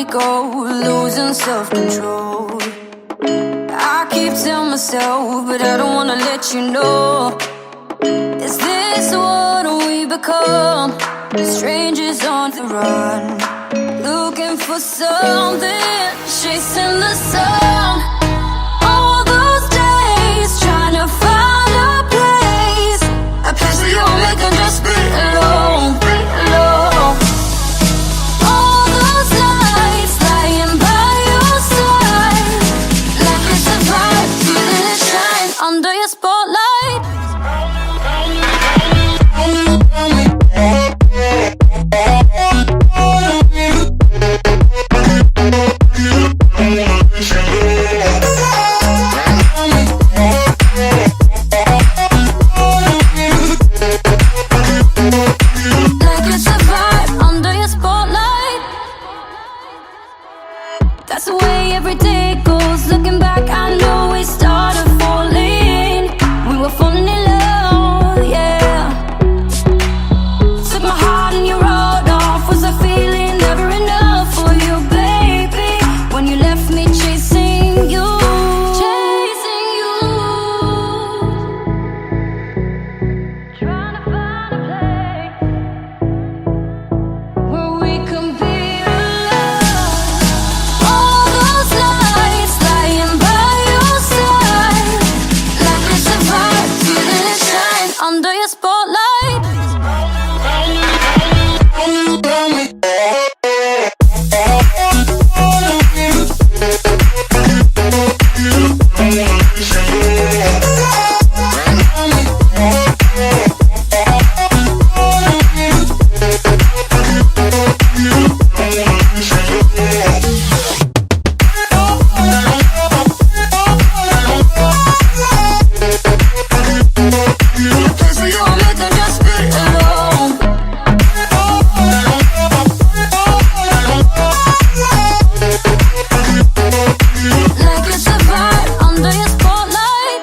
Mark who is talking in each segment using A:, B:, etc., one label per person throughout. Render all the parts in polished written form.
A: we go, losing self-control. I keep telling myself, but I don't wanna let you know. Is this what we become? Strangers on the run, looking for something, chasing the sun. All those days, trying to find a place where you'll make them just be alone, be alone. All those nights lying by your side, like it's a vibe, feeling it shine under your spotlight. That's the way every day goes. Looking back, I know we started falling. We were falling in love, yeah. Took my heart and you rode off. Was I feeling never enough for you, baby? When you left me chasing you, chasing you. Trying to find a place where we can be alone. All those nights lying by your side, like it's a vibe, feeling it shine under your spotlight. So you won't make them just be alone. Like it's a vibe under your spotlight.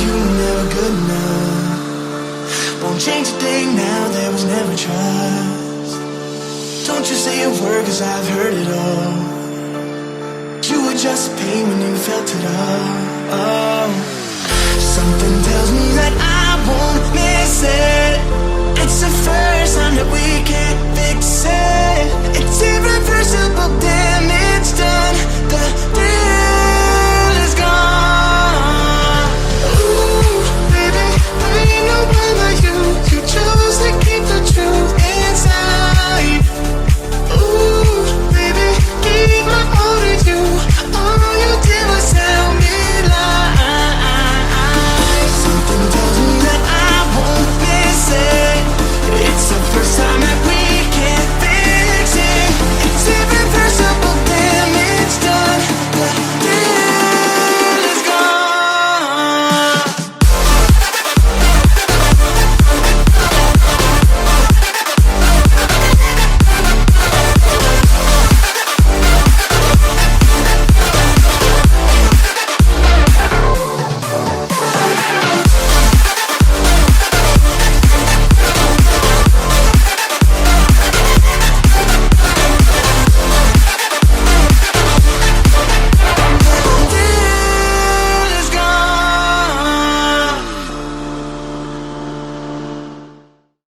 B: you were never good enough. Won't change a thing now, there was never trust. Don't you say a word, cause I've heard it all. You were just a pain when you felt it all.